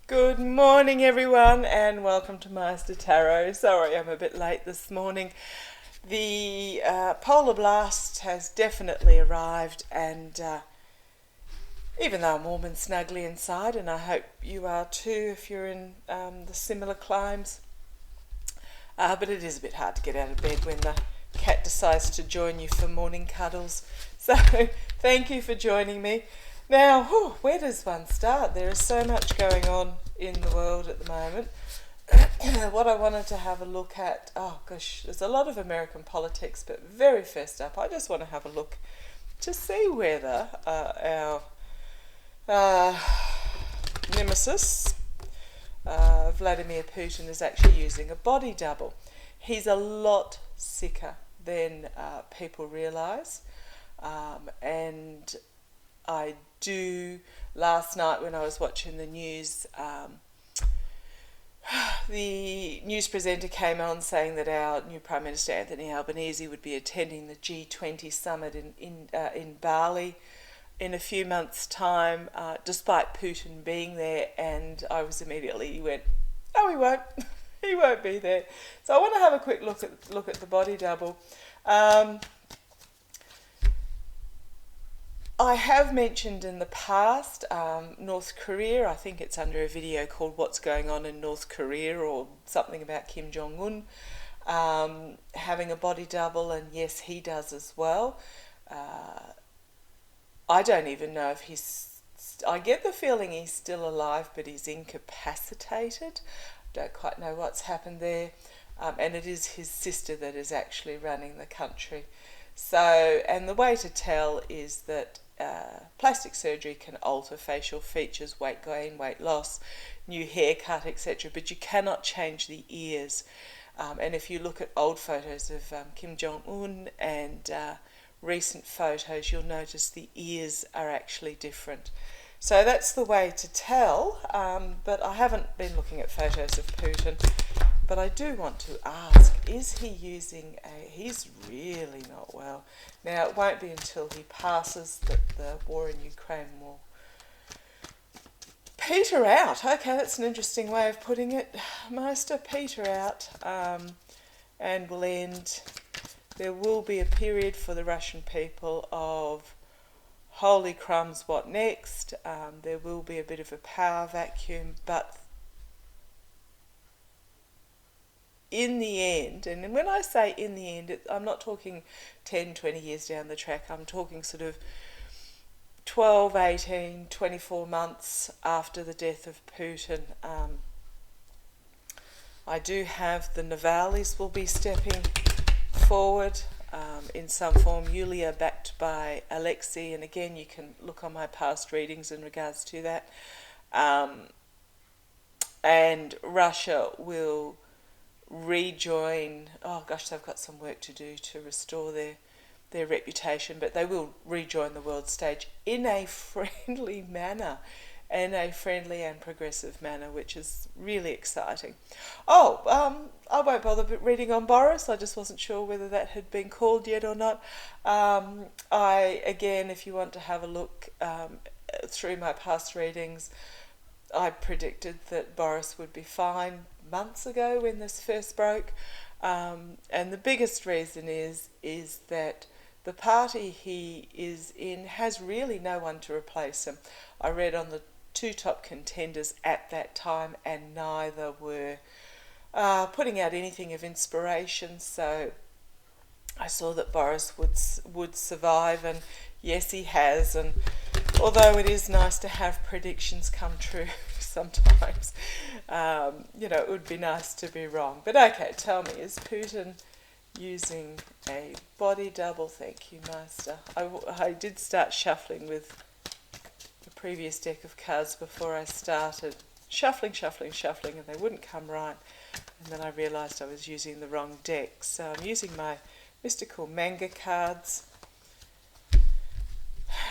Good morning, everyone, and welcome to Master Tarot. Sorry, I'm a bit late this morning. The polar blast has definitely arrived, and even though I'm warm and snuggly inside, and I hope you are too if you're in the similar climes, but it is a bit hard to get out of bed when the cat decides to join you for morning cuddles. So thank you for joining me. Now, where does one start? There is so much going on in the world at the moment. What I wanted to have a look at, oh gosh, there's a lot of American politics, but very first up, I just want to have a look to see whether our nemesis, Vladimir Putin, is actually using a body double. He's a lot sicker than people realise, and I do. Last night when I was watching the news, the news presenter came on saying that our new Prime Minister Anthony Albanese would be attending the G20 summit in Bali in a few months' time, despite Putin being there, and I was immediately went, "Oh, he won't, he won't be there." So I want to have a quick look at the body double. I have mentioned in the past North Korea. I think it's under a video called "What's Going On in North Korea" or something about Kim Jong-un having a body double, and yes, he does as well. I don't even know if he's... I get the feeling he's still alive, but he's incapacitated. Don't quite know what's happened there. And it is his sister that is actually running the country. So, and the way to tell is that plastic surgery can alter facial features, weight gain, weight loss, new haircut, etc. But you cannot change the ears. And if you look at old photos of Kim Jong-un and recent photos, you'll notice the ears are actually different. So that's the way to tell, but I haven't been looking at photos of Putin. But I do want to ask, is he using a... He's really not well. Now, it won't be until he passes that the war in Ukraine will peter out. Okay, that's an interesting way of putting it. Meister, peter out, and will end. There will be a period for the Russian people of holy crumbs, what next? There will be a bit of a power vacuum, but in the end, and when I say in the end, I'm not talking 10, 20 years down the track, I'm talking sort of 12, 18, 24 months after the death of Putin. I do have the Navalny's will be stepping forward in some form, Yulia backed by Alexei, and again you can look on my past readings in regards to that. And Russia will rejoin... oh gosh, they've got some work to do to restore their reputation, but they will rejoin the world stage in a friendly manner, in a friendly and progressive manner, which is really exciting. I won't bother reading on Boris. I just wasn't sure whether that had been called yet or not. Again, if you want to have a look through my past readings, I predicted that Boris would be fine months ago when this first broke, and the biggest reason is that the party he is in has really no one to replace him. I read on the two top contenders at that time, and neither were putting out anything of inspiration, so I saw that Boris would survive, and yes, he has. And although it is nice to have predictions come true sometimes, it would be nice to be wrong. But okay, tell me, is Putin using a body double? Thank you, Master. I did start shuffling with the previous deck of cards before I started. Shuffling, and they wouldn't come right. And then I realised I was using the wrong deck. So I'm using my mystical manga cards.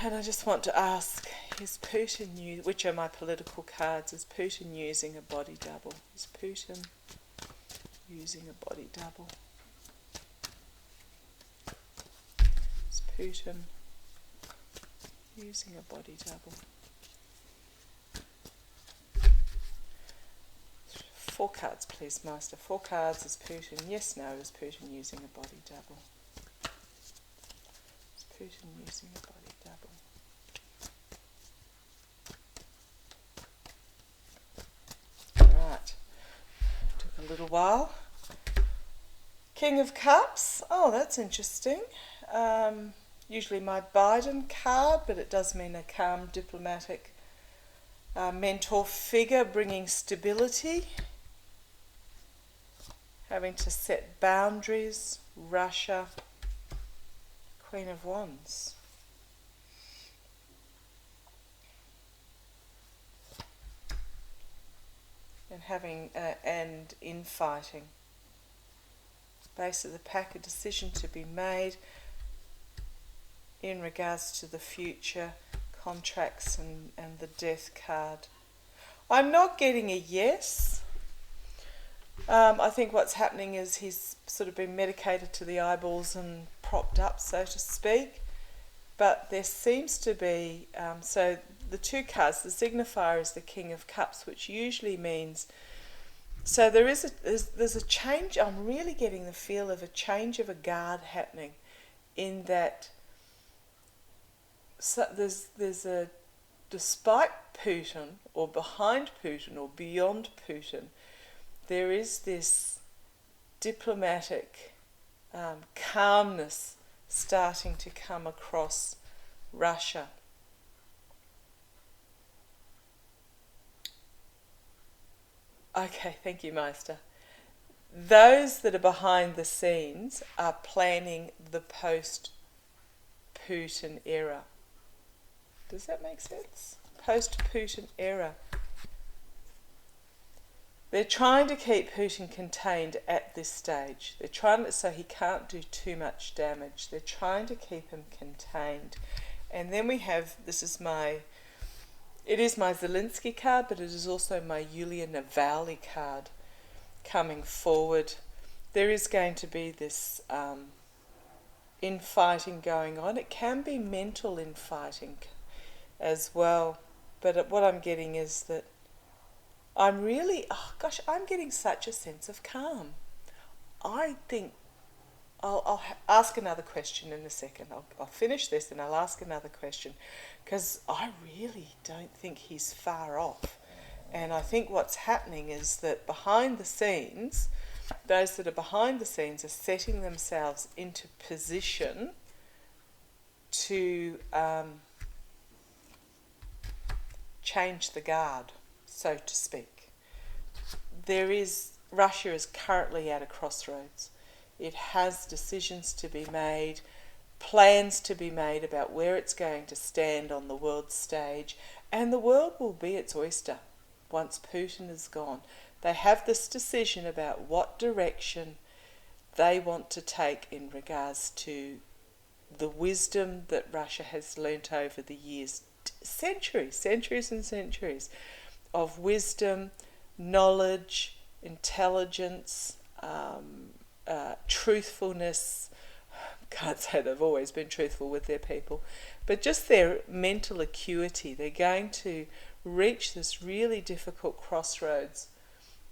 And I just want to ask, is Putin, which are my political cards, is Putin using a body double? Is Putin using a body double? Is Putin using a body double? 4 cards, please, Master. 4 cards. Is Putin, yes, no, is Putin using a body double? Is Putin using a body double? Right. Took a little while. King of Cups. Oh, that's interesting. Usually my Biden card, but it does mean a calm, diplomatic mentor figure bringing stability, having to set boundaries. Russia. Queen of Wands. And having and infighting. Base of the pack, a decision to be made in regards to the future, contracts and the death card. I'm not getting a yes. I think what's happening is he's sort of been medicated to the eyeballs and propped up, so to speak. But there seems to be, so the 2 cards, the signifier is the King of Cups, which usually means, so there's a change. I'm really getting the feel of a change of a guard happening, in that so there's a, despite Putin or behind Putin or beyond Putin, there is this diplomatic calmness starting to come across Russia. Okay, thank you, Meister. Those that are behind the scenes are planning the post-Putin era. Does that make sense? Post-Putin era. They're trying to keep Putin contained at this stage. They're trying to, so he can't do too much damage. They're trying to keep him contained. And then we have, it is my Zelensky card, but it is also my Yulia Navalny card coming forward. There is going to be this infighting going on. It can be mental infighting as well. But what I'm getting is that I'm really, I'm getting such a sense of calm. I think I'll ask another question in a second. I'll finish this and I'll ask another question, because I really don't think he's far off. And I think what's happening is that behind the scenes, those that are behind the scenes are setting themselves into position to change the guard, so to speak. Russia is currently at a crossroads. It has decisions to be made, plans to be made about where it's going to stand on the world stage, and the world will be its oyster once Putin is gone. They have this decision about what direction they want to take in regards to the wisdom that Russia has learnt over the years, centuries and centuries of wisdom, knowledge, intelligence, truthfulness. Can't say they've always been truthful with their people, but just their mental acuity. They're going to reach this really difficult crossroads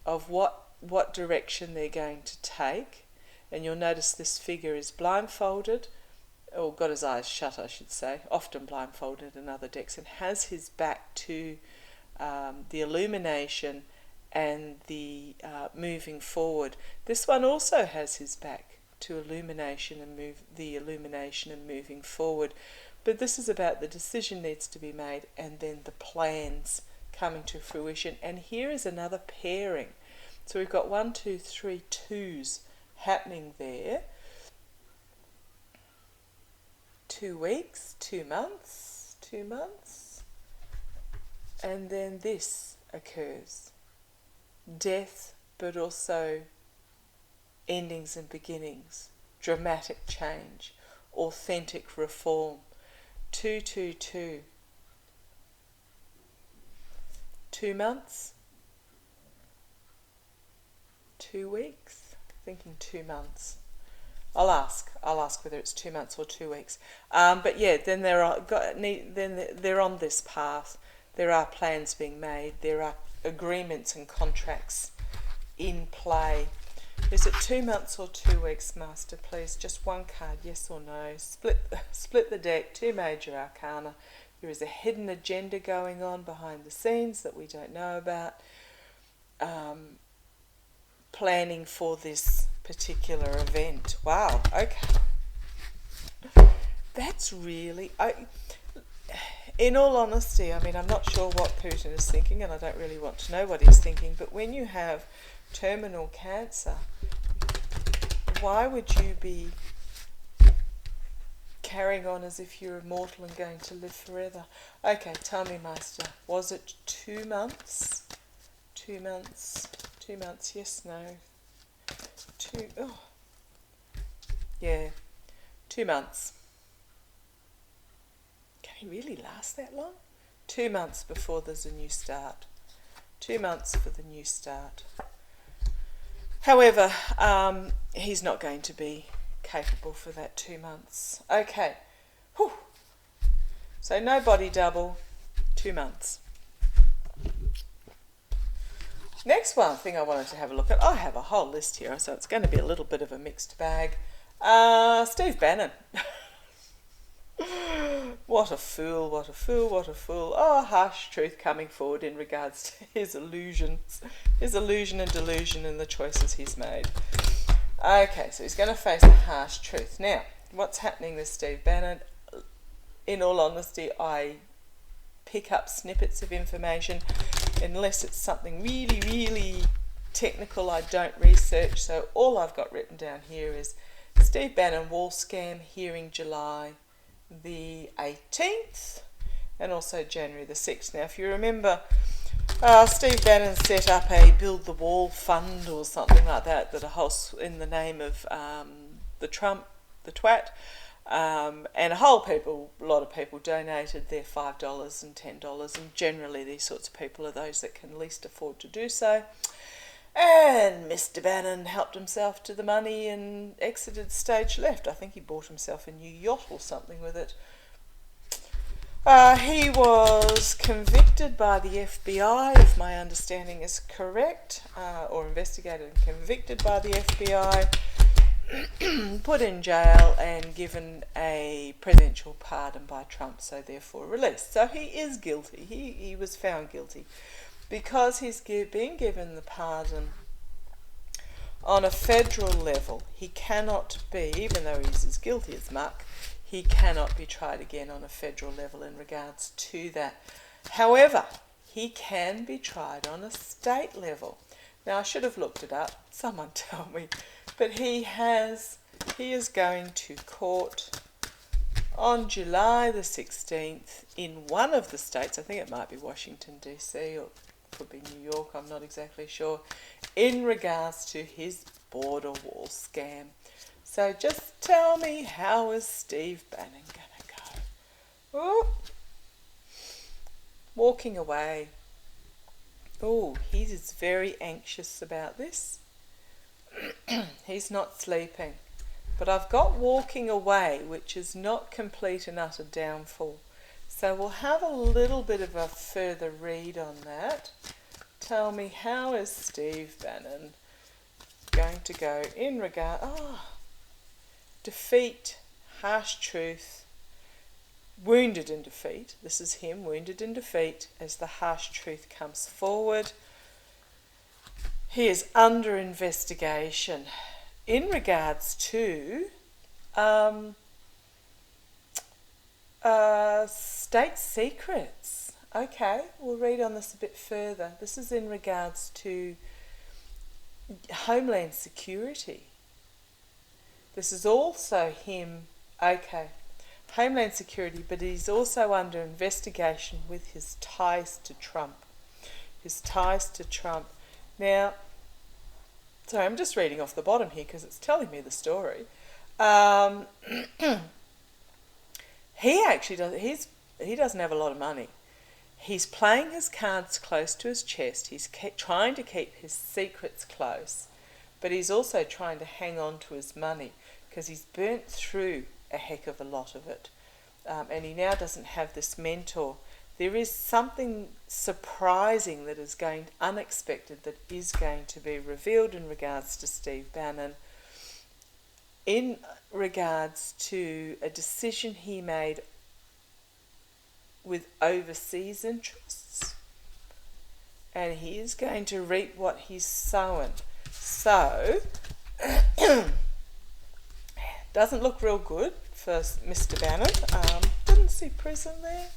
of what direction they're going to take. And you'll notice this figure is blindfolded, or got his eyes shut, I should say, often blindfolded in other decks, and has his back to the illumination and the moving forward. This one also has his back to illumination and moving forward. But this is about the decision needs to be made and then the plans coming to fruition. And here is another pairing. So we've got 1, 2, 3 twos happening there. 2 weeks, 2 months, 2 months. And then this occurs. Death, but also endings and beginnings, dramatic change, authentic reform. 2, 2, 2. 2 months, 2 weeks, thinking 2 months. I'll ask whether it's 2 months or 2 weeks. But yeah, then they're on this path. There are plans being made. There are agreements and contracts in play. Is it 2 months or 2 weeks, Master? Please, just one card, yes or no. Split the deck, 2 major arcana. There is a hidden agenda going on behind the scenes that we don't know about. Planning for this particular event. Wow, okay. That's really... in all honesty, I mean, I'm not sure what Putin is thinking, and I don't really want to know what he's thinking, but when you have terminal cancer, why would you be carrying on as if you're immortal and going to live forever? Okay, tell me, Master, was it 2 months? 2 months. 2 months, yes, no. Yeah, 2 months. Can he really last that long? 2 months before there's a new start. 2 months for the new start. However, he's not going to be capable for that 2 months. Okay. Whew. So no body double, 2 months. Next one thing I wanted to have a look at. I have a whole list here, so it's going to be a little bit of a mixed bag. Steve Bannon. What a fool, what a fool, what a fool. Oh, harsh truth coming forward in regards to his illusion and delusion and the choices he's made. Okay, so he's going to face a harsh truth. Now, what's happening with Steve Bannon? In all honesty, I pick up snippets of information. Unless it's something really, really technical, I don't research. So all I've got written down here is Steve Bannon wall scam hearing July the 18th and also January the 6th. Now, if you remember, Steve Bannon set up a Build the Wall fund or something like that, a whole in the name of the Trump, the twat, and a lot of people donated their $5 and $10, and generally these sorts of people are those that can least afford to do so. And Mr. Bannon helped himself to the money and exited stage left. I think he bought himself a new yacht or something with it. He was convicted by the FBI, if my understanding is correct, or investigated and convicted by the FBI, put in jail and given a presidential pardon by Trump, so therefore released. So he is guilty. He was found guilty. Because he's being given the pardon on a federal level, he cannot be, even though he's as guilty as muck, he cannot be tried again on a federal level in regards to that. However, he can be tried on a state level. Now, I should have looked it up. Someone tell me. But he is going to court on July the 16th in one of the states. I think it might be Washington, D.C., or could be New York, I'm not exactly sure, in regards to his border wall scam. So just tell me, how is Steve Bannon going to go? Oh, walking away. Oh, he is very anxious about this. He's not sleeping. But I've got walking away, which is not complete and utter downfall. So we'll have a little bit of a further read on that. Tell me, how is Steve Bannon going to go in regard... defeat, harsh truth, wounded in defeat. This is him, wounded in defeat, as the harsh truth comes forward. He is under investigation in regards to state secrets. Okay, we'll read on this a bit further. This is in regards to Homeland Security. This is also him, okay, Homeland Security, but he's also under investigation with his ties to Trump. His ties to Trump. Now, sorry, I'm just reading off the bottom here because it's telling me the story. He actually doesn't have a lot of money. He's playing his cards close to his chest. He's trying to keep his secrets close, but he's also trying to hang on to his money because he's burnt through a heck of a lot of it. And he now doesn't have this mentor there is something surprising that is unexpected, that is going to be revealed in regards to Steve Bannon, in regards to a decision he made with overseas interests, and he is going to reap what he's sown. So, doesn't look real good for Mr. Bannon. Didn't see prison there,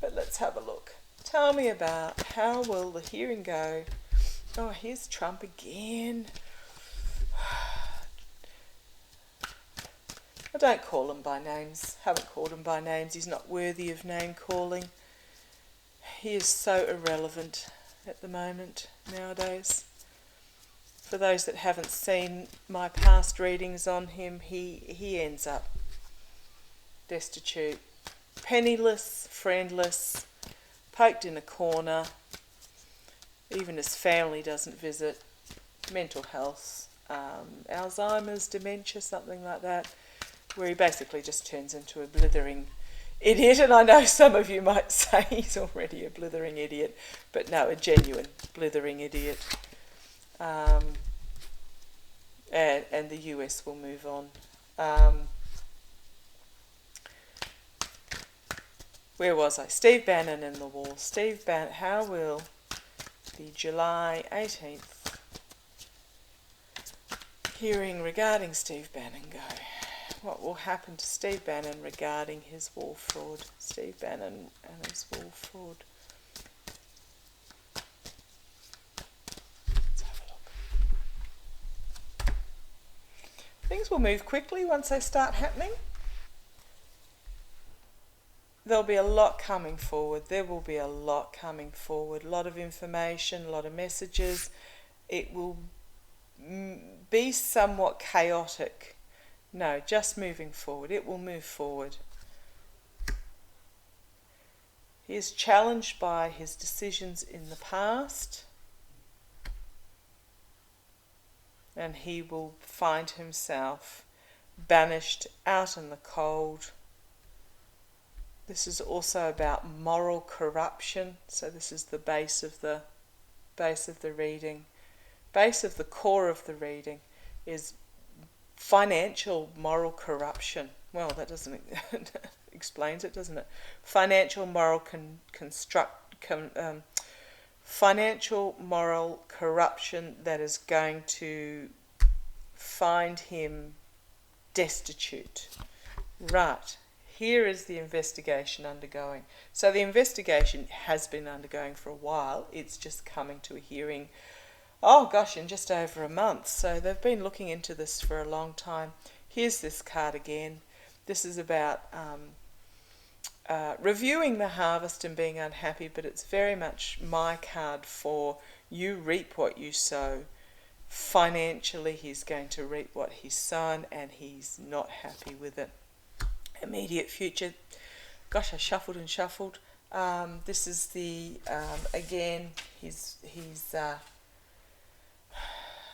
but let's have a look. Tell me about how will the hearing go. Oh, here's Trump again. I don't call him by names. Haven't called him by names. He's not worthy of name calling. He is so irrelevant at the moment nowadays. For those that haven't seen my past readings on him, he ends up destitute, penniless, friendless, poked in a corner. Even his family doesn't visit. Mental health, Alzheimer's, dementia, something like that, where he basically just turns into a blithering idiot. And I know some of you might say he's already a blithering idiot, but no, a genuine blithering idiot. And the US will move on. Where was I? Steve Bannon in the wall. Steve Bannon, how will the July 18th hearing regarding Steve Bannon go? What will happen to Steve Bannon regarding his war fraud? Steve Bannon and his war fraud. Let's have a look. Things will move quickly once they start happening. There'll be a lot coming forward. There will be a lot coming forward. A lot of information, a lot of messages. It will be somewhat chaotic. No, just moving forward. It will move forward. He is challenged by his decisions in the past, and he will find himself banished out in the cold. This is also about moral corruption. So this is the base of the reading. Base of the core of the reading is financial moral corruption. Well, that doesn't explains it, doesn't it? Financial moral financial moral corruption that is going to find him destitute. Right. Here is the investigation undergoing. So the investigation has been undergoing for a while. It's just coming to a hearing, in just over a month. So they've been looking into this for a long time. Here's this card again. This is about reviewing the harvest and being unhappy, but it's very much my card for you reap what you sow. Financially, he's going to reap what he's sown, and he's not happy with it. Immediate future. Gosh, I shuffled and shuffled. This is the again. He's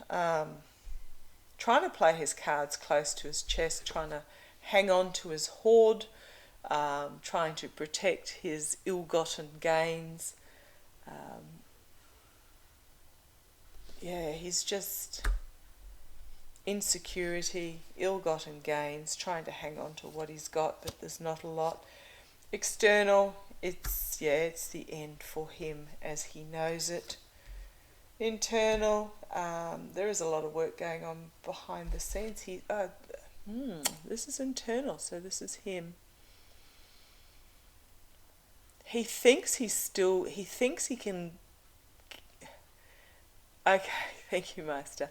trying to play his cards close to his chest, trying to hang on to his hoard, trying to protect his ill-gotten gains. He's just insecurity, ill-gotten gains, trying to hang on to what he's got, but there's not a lot. External, it's the end for him as he knows it. Internal, there is a lot of work going on behind the scenes. This is internal, so this is him. He thinks he can. Okay, thank you, Master.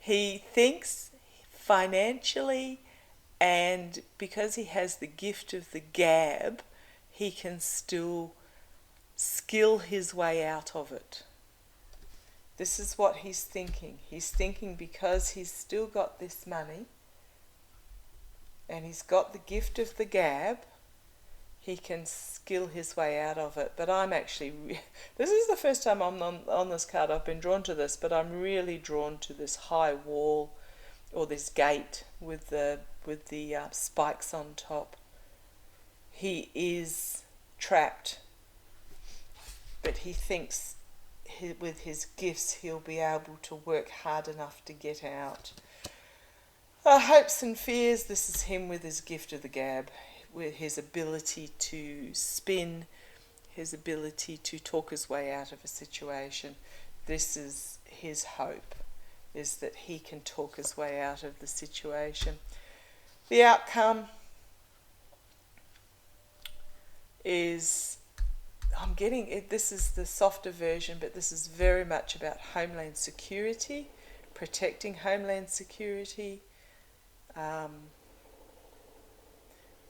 He thinks financially, and because he has the gift of the gab, he can still skill his way out of it. This is what he's thinking. He's thinking because he's still got this money and he's got the gift of the gab, he can skill his way out of it. But I'm actually, this is the first time I'm on this card. I've been drawn to this, but I'm really drawn to this high wall or this gate with the spikes on top. He is trapped, but he thinks with his gifts he'll be able to work hard enough to get out. Hopes and fears, this is him with his gift of the gab, with his ability to spin, his ability to talk his way out of a situation. This is his hope, is that he can talk his way out of the situation. The outcome is, I'm getting it, this is the softer version, but this is very much about homeland security, protecting homeland security.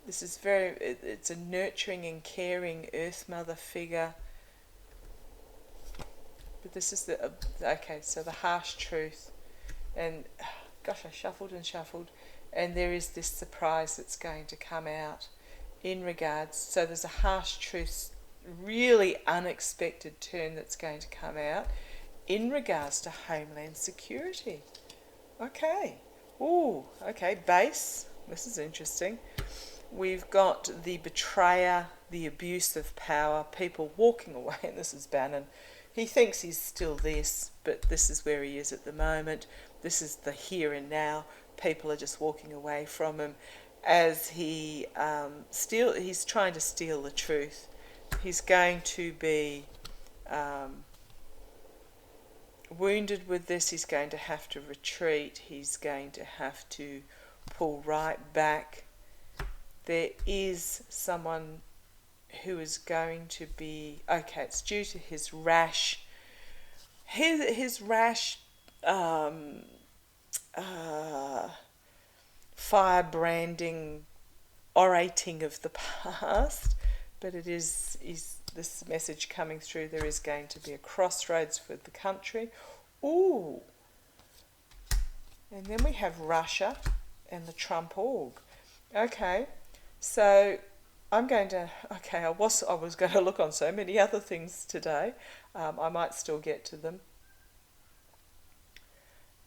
This is it's a nurturing and caring Earth Mother figure. But this is so the harsh truth. And gosh, I shuffled and shuffled. And there is this surprise that's going to come out in regards. So there's a harsh truth, really unexpected turn that's going to come out in regards to homeland security. Okay. Ooh, okay, base. This is interesting. We've got the betrayer, the abuse of power, people walking away, and this is Bannon. He thinks he's still this, but this is where he is at the moment. This is the here and now. People are just walking away from him as he's trying to steal the truth. He's going to be wounded with this. He's going to have to retreat. He's going to have to pull right back. There is someone who is going to be, it's due to his rash, fire-branding, orating of the past, but it is this message coming through. There is going to be a crossroads for the country. Ooh. And then we have Russia and the Trump org. Okay, so I was going to look on so many other things today. I might still get to them.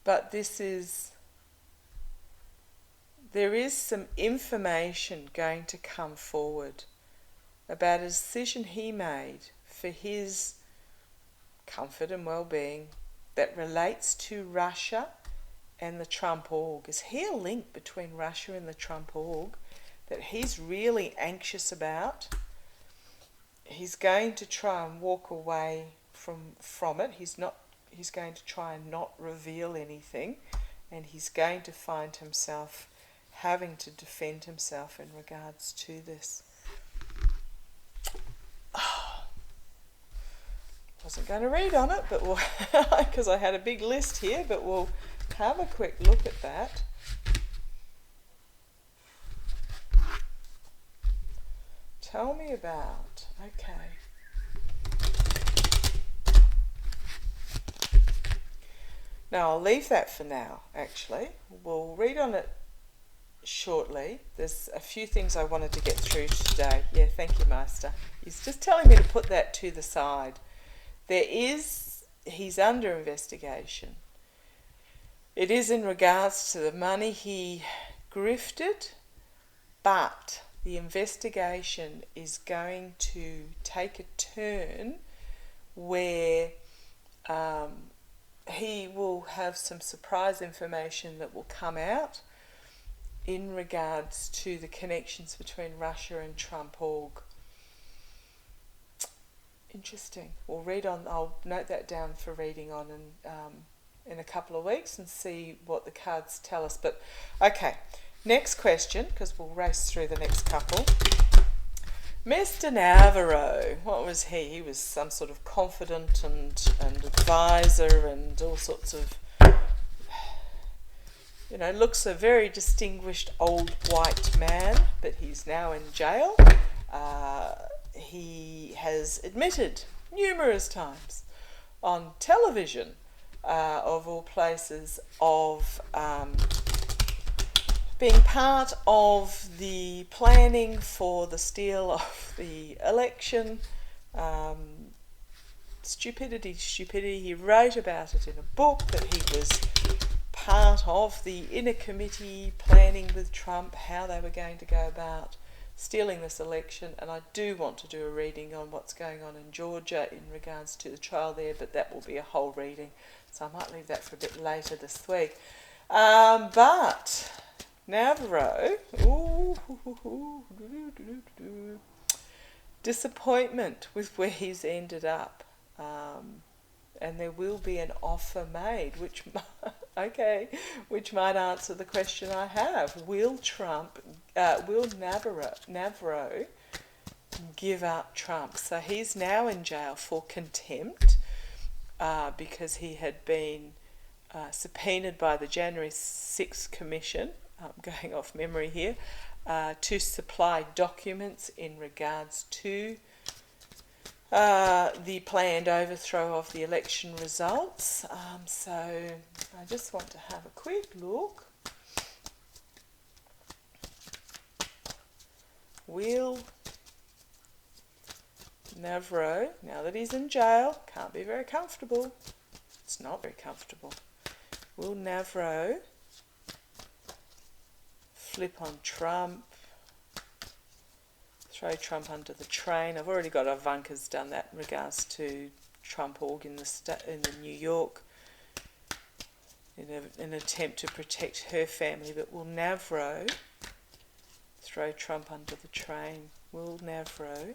But there is some information going to come forward about a decision he made for his comfort and well-being that relates to Russia and the Trump org. Is here a link between Russia and the Trump org that he's really anxious about? He's going to try and walk away from it. He's going to try and not reveal anything, and he's going to find himself having to defend himself in regards to this. Wasn't going to read on it, but because I had a big list here, but we'll have a quick look at that. Tell me about, Now I'll leave that for now, actually. We'll read on it shortly. There's a few things I wanted to get through today. Yeah, thank you, Master. He's just telling me to put that to the side. He's under investigation. It is in regards to the money he grifted, but the investigation is going to take a turn where he will have some surprise information that will come out in regards to the connections between Russia and Trump org. Interesting. I'll note that down for reading on in a couple of weeks and see what the cards tell us. But okay, next question, because we'll race through the next couple. Mr. Navarro, what was he? He was some sort of confidant and advisor and all sorts of, looks a very distinguished old white man, but he's now in jail. He has admitted numerous times on television, of all places, of being part of the planning for the steal of the election. Stupidity. He wrote about it in a book, that he was part of the inner committee planning with Trump how they were going to go about stealing this election, and I do want to do a reading on what's going on in Georgia in regards to the trial there, but that will be a whole reading, so I might leave that for a bit later this week. But Navarro, disappointment with where he's ended up, and there will be an offer made, which might answer the question I have: will Navarro give up Trump? So he's now in jail for contempt because he had been subpoenaed by the January 6th Commission, going off memory here, to supply documents in regards to the planned overthrow of the election results. So I just want to have a quick look. Will Navarro, now that he's in jail, can't be very comfortable. It's not very comfortable. Will Navarro flip on Trump, throw Trump under the train? I've already got Ivanka's done that in regards to Trump org in New York in an attempt to protect her family. But will Navarro throw Trump under the train? Will Navarro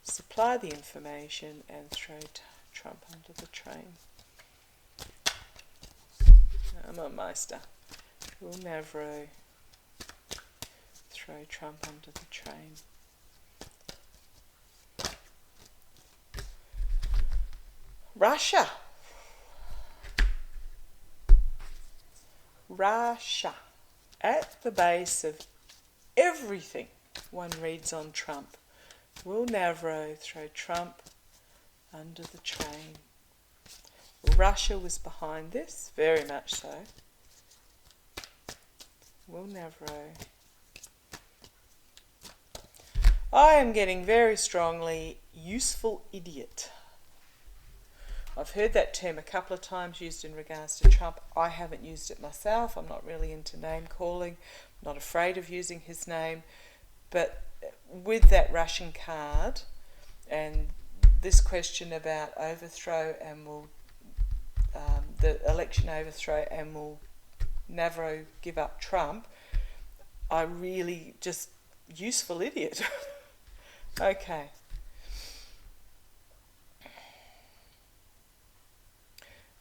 supply the information and throw Trump under the train? I'm on Meister. Will Navarro throw Trump under the train? Russia. At the base of everything one reads on Trump. Will Navarro throw Trump under the train? Russia was behind this, very much so. Will Navarro. I am getting very strongly useful idiot. I've heard that term a couple of times used in regards to Trump. I haven't used it myself. I'm not really into name calling. I'm not afraid of using his name. But with that Russian card and this question about overthrow and will the election overthrow and will Navarro give up Trump, I really just useful idiot. Okay.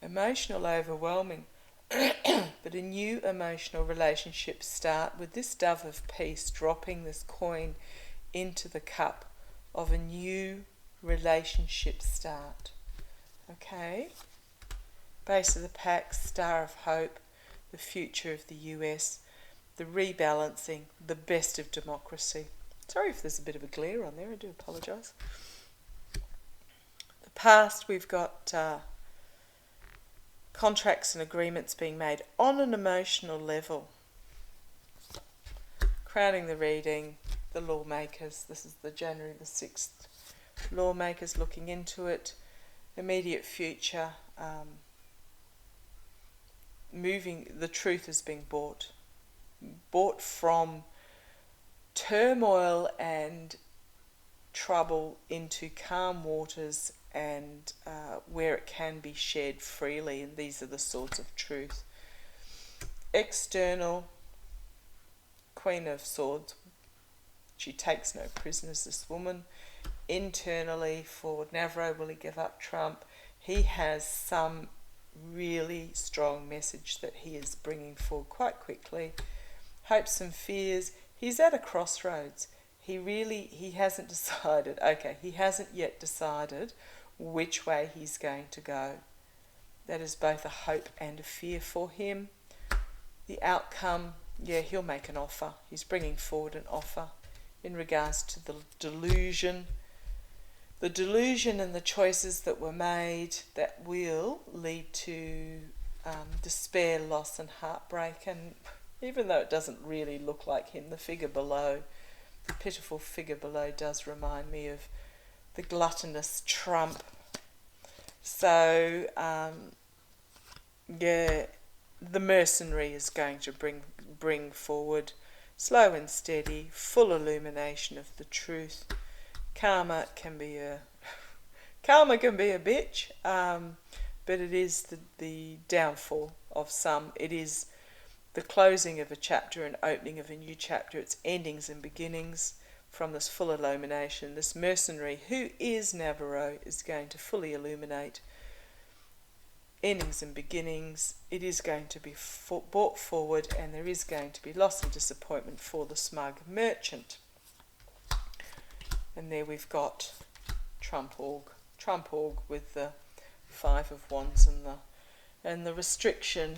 Emotional overwhelming, but a new emotional relationship start with this dove of peace dropping this coin into the cup of a new relationship start. Okay. Base of the pack, star of hope, the future of the US, the rebalancing, the best of democracy. Sorry if there's a bit of a glare on there, I do apologise. The past, we've got contracts and agreements being made on an emotional level. Crowning the reading, the lawmakers. This is the January the 6th. Lawmakers looking into it. Immediate future. Moving, the truth is being bought from turmoil and trouble into calm waters and where it can be shared freely, and these are the swords of truth. External, Queen of Swords, she takes no prisoners, this woman. Internally, for Navarro, will he give up Trump? He has some really strong message that he is bringing forward quite quickly. Hopes and fears. He's at a crossroads. He hasn't decided. Okay, he hasn't yet decided which way he's going to go. That is both a hope and a fear for him. The outcome, he'll make an offer. He's bringing forward an offer in regards to the delusion and the choices that were made that will lead to despair, loss and heartbreak. And even though it doesn't really look like him, the figure below, the pitiful figure below, does remind me of the gluttonous Trump. So, the mercenary is going to bring forward slow and steady, full illumination of the truth. Karma can be a bitch, but it is the downfall of some. It is the closing of a chapter and opening of a new chapter. It's endings and beginnings from this full illumination. This mercenary, who is Navarro, is going to fully illuminate endings and beginnings. It is going to be brought forward, and there is going to be loss and disappointment for the smug merchant. And there we've got Trump org with the Five of Wands and the restriction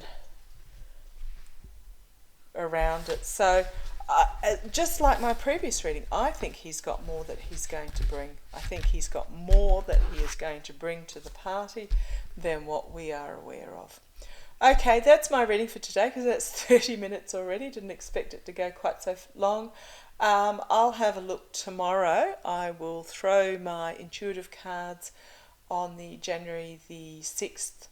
around it. So just like my previous reading, I think he's got more that he's going to bring. I think he's got more that he is going to bring to the party than what we are aware of. Okay, that's my reading for today, because that's 30 minutes already. Didn't expect it to go quite so long. I'll have a look tomorrow. I will throw my intuitive cards on the January the 6th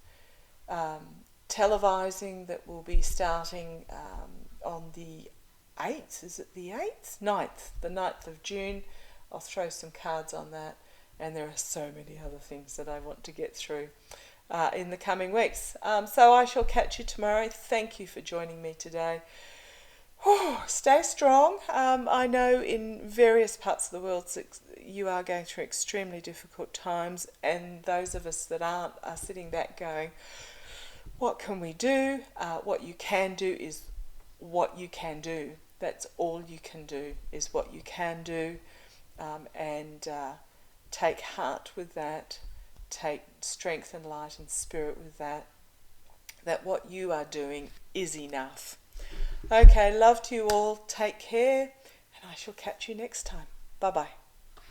televising that will be starting on the 8th. Is it the 8th? 9th. The 9th of June. I'll throw some cards on that. And there are so many other things that I want to get through in the coming weeks. So I shall catch you tomorrow. Thank you for joining me today. Stay strong. I know in various parts of the world you are going through extremely difficult times, and those of us that aren't are sitting back going, what can we do? What you can do is what you can do. That's all you can do, is what you can do, and take heart with that, take strength and light and spirit with that what you are doing is enough. Okay, love to you all, take care, and I shall catch you next time. Bye-bye.